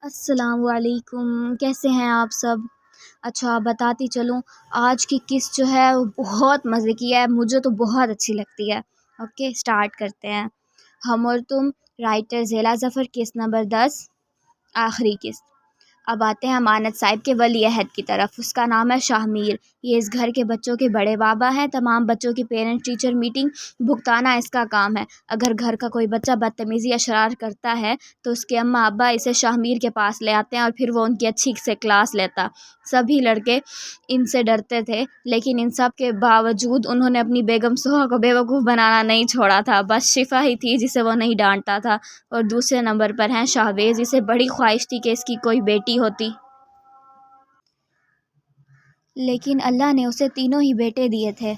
السلام علیکم، کیسے ہیں آپ سب؟ اچھا بتاتی چلوں، آج کی قسط جو ہے وہ بہت مزے کی ہے، مجھے تو بہت اچھی لگتی ہے۔ اوکے سٹارٹ کرتے ہیں۔ ہم اور تم، رائٹر ذیلا ظفر، قسط نمبر 10، آخری قسط۔ اب آتے ہیں امانت صاحب کے ولی عہد کی طرف۔ اس کا نام ہے شاہ میر۔ یہ اس گھر کے بچوں کے بڑے بابا ہیں۔ تمام بچوں کی پیرنٹ ٹیچر میٹنگ بھگتانا اس کا کام ہے۔ اگر گھر کا کوئی بچہ بدتمیزی یا شرارت کرتا ہے تو اس کے اماں ابا اسے شاہ میر کے پاس لے آتے ہیں اور پھر وہ ان کی اچھی سے کلاس لیتا۔ سبھی لڑکے ان سے ڈرتے تھے، لیکن ان سب کے باوجود انہوں نے اپنی بیگم سہا کو بیوقوف بنانا نہیں چھوڑا تھا۔ بس شفا ہی تھی جسے وہ نہیں ڈانٹتا تھا۔ اور دوسرے نمبر پر ہیں شاہویز۔ اسے بڑی خواہش تھی کہ اس کی کوئی بیٹی ہوتی، لیکن اللہ نے اسے تینوں ہی بیٹے دیے تھے،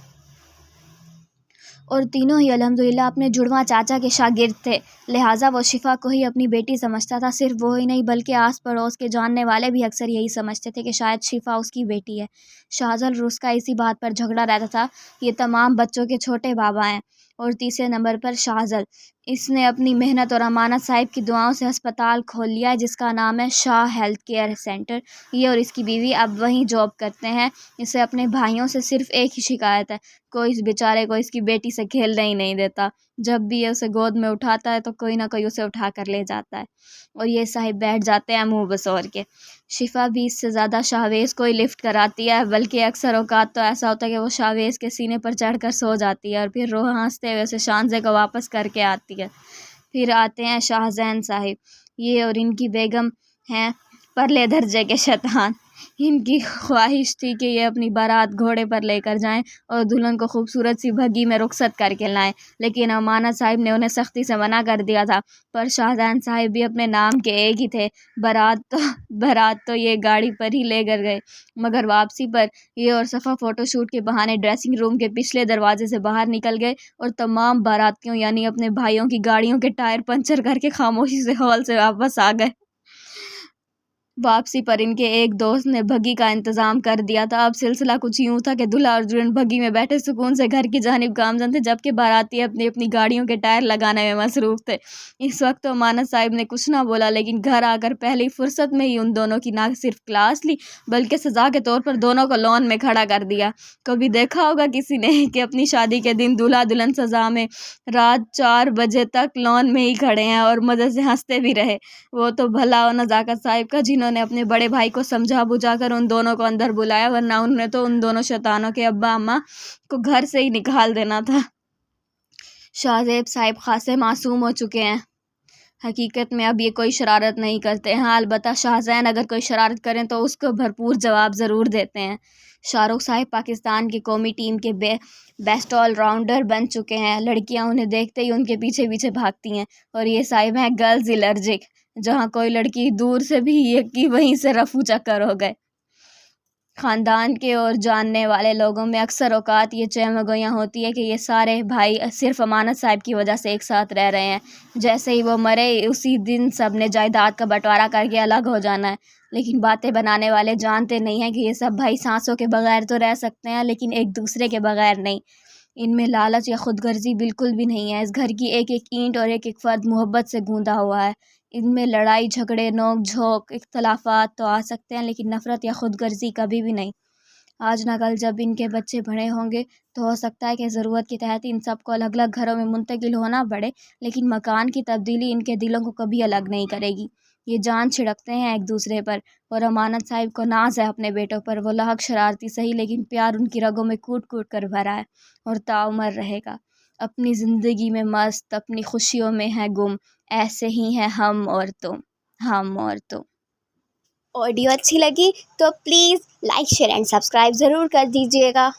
اور تینوں ہی الحمدللہ اپنے جڑواں چاچا کے شاگرد تھے، لہٰذا وہ شفا کو ہی اپنی بیٹی سمجھتا تھا۔ صرف وہ ہی نہیں بلکہ آس پڑوس کے جاننے والے بھی اکثر یہی سمجھتے تھے کہ شاید شفا اس کی بیٹی ہے۔ شاہزل اور اس کا اسی بات پر جھگڑا رہتا تھا۔ یہ تمام بچوں کے چھوٹے بابا ہیں۔ اور تیسرے نمبر پر شاہزل۔ اس نے اپنی محنت اور امانت صاحب کی دعاؤں سے ہسپتال کھول لیا ہے جس کا نام ہے شاہ ہیلتھ کیئر سینٹر۔ یہ اور اس کی بیوی اب وہیں جاب کرتے ہیں۔ اسے اپنے بھائیوں سے صرف ایک ہی شکایت ہے، کوئی اس بیچارے کو اس کی بیٹی سے کھیلنے ہی نہیں دیتا۔ جب بھی یہ اسے گود میں اٹھاتا ہے تو کوئی نہ کوئی اسے اٹھا کر لے جاتا ہے، اور یہ صاحب بیٹھ جاتے ہیں منہ بسور کے۔ شفا بھی اس سے زیادہ شاہویز کو ہی لفٹ کراتی ہے، بلکہ اکثر اوقات تو ایسا ہوتا ہے کہ وہ شاہویز کے سینے پر چڑھ کر سو جاتی ہے اور پھر روح ہنستے ہوئے اسے شانزے کو واپس کر کے آتی ہے۔ پھر آتے ہیں شاہ زین صاحب۔ یہ اور ان کی بیگم ہیں پرلے درجے کے شیطان۔ ان کی خواہش تھی کہ یہ اپنی بارات گھوڑے پر لے کر جائیں اور دلہن کو خوبصورت سی بھگی میں رخصت کر کے لائیں، لیکن امانت صاحب نے انہیں سختی سے منع کر دیا تھا۔ پر شاہ زین صاحب بھی اپنے نام کے ایک ہی تھے۔ بارات تو یہ گاڑی پر ہی لے کر گئے، مگر واپسی پر یہ اور صفا فوٹو شوٹ کے بہانے ڈریسنگ روم کے پچھلے دروازے سے باہر نکل گئے اور تمام باراتیوں یعنی اپنے بھائیوں کی گاڑیوں کے ٹائر پنچر کر کے خاموشی سے ہال سے واپس آ گئے۔ واپسی پر ان کے ایک دوست نے بھگی کا انتظام کر دیا تھا۔ اب سلسلہ کچھ یوں تھا کہ دلہا اور دلہن بھگی میں بیٹھے سکون سے گھر کی جانب گامزن تھے، جبکہ باراتی اپنی اپنی گاڑیوں کے ٹائر لگانے میں مصروف تھے۔ اس وقت تو امانت صاحب نے کچھ نہ بولا، لیکن گھر آ کر پہلی فرصت میں ہی ان دونوں کی نہ صرف کلاس لی بلکہ سزا کے طور پر دونوں کو لان میں کھڑا کر دیا۔ کبھی دیکھا ہوگا کسی نے کہ اپنی شادی کے دن دلہا دلہن سزا میں رات 4 بجے تک لان میں ہی کھڑے ہیں اور مزے سے ہنستے بھی رہے۔ وہ تو بھلا نزاکت صاحب کا جنہوں نے اپنے بڑے بھائی کو سمجھا بجھا کر ان دونوں کو اندر بلایا، ورنہ انہوں نے تو ان دونوں شیطانوں کے ابا اماں کو گھر سے ہی نکال دینا تھا۔ شاہ زیب صاحب خاصے معصوم ہو چکے ہیں۔ حقیقت میں اب یہ کوئی شرارت نہیں کرتے ہیں، البتہ شاہ زین اگر کوئی شرارت کریں تو اس کو بھرپور جواب ضرور دیتے ہیں۔ شاہ رخ صاحب پاکستان کی قومی ٹیم کے بیسٹ آل راؤنڈر بن چکے ہیں۔ لڑکیاں انہیں دیکھتے ہی ان کے پیچھے پیچھے بھاگتی ہیں، اور یہ صاحب ہیں گرلز الرجک۔ جہاں کوئی لڑکی دور سے بھی یہ وہیں سے رفو چکر ہو گئے۔ خاندان کے اور جاننے والے لوگوں میں اکثر اوقات یہ چہمگوئیاں ہوتی ہے کہ یہ سارے بھائی صرف امانت صاحب کی وجہ سے ایک ساتھ رہ رہے ہیں۔ جیسے ہی وہ مرے اسی دن سب نے جائیداد کا بٹوارا کر کے الگ ہو جانا ہے، لیکن باتیں بنانے والے جانتے نہیں ہیں کہ یہ سب بھائی سانسوں کے بغیر تو رہ سکتے ہیں لیکن ایک دوسرے کے بغیر نہیں۔ ان میں لالچ یا خود غرضی بالکل بھی نہیں ہے۔ اس گھر کی ایک ایک اینٹ اور ایک ایک فرد محبت سے گوندا ہوا ہے۔ ان میں لڑائی جھگڑے نوک جھوک اختلافات تو آ سکتے ہیں، لیکن نفرت یا خود غرضی کبھی بھی نہیں۔ آج نہ کل جب ان کے بچے بڑے ہوں گے تو ہو سکتا ہے کہ ضرورت کے تحت ان سب کو الگ الگ گھروں میں منتقل ہونا پڑے، لیکن مکان کی تبدیلی ان کے دلوں کو کبھی الگ نہیں کرے گی۔ یہ جان چھڑکتے ہیں ایک دوسرے پر، اور امانت صاحب کو ناز ہے اپنے بیٹوں پر۔ وہ لاحق شرارتی سہی لیکن پیار ان کی رگوں میں کوٹ کوٹ کر بھرا ہے اور تعمر رہے گا۔ اپنی زندگی میں مست، اپنی خوشیوں میں ہے گم، ایسے ہی ہیں ہم اور تم، ہم اور تم۔ آڈیو اچھی لگی تو please like share and subscribe ضرور کر دیجیے گا۔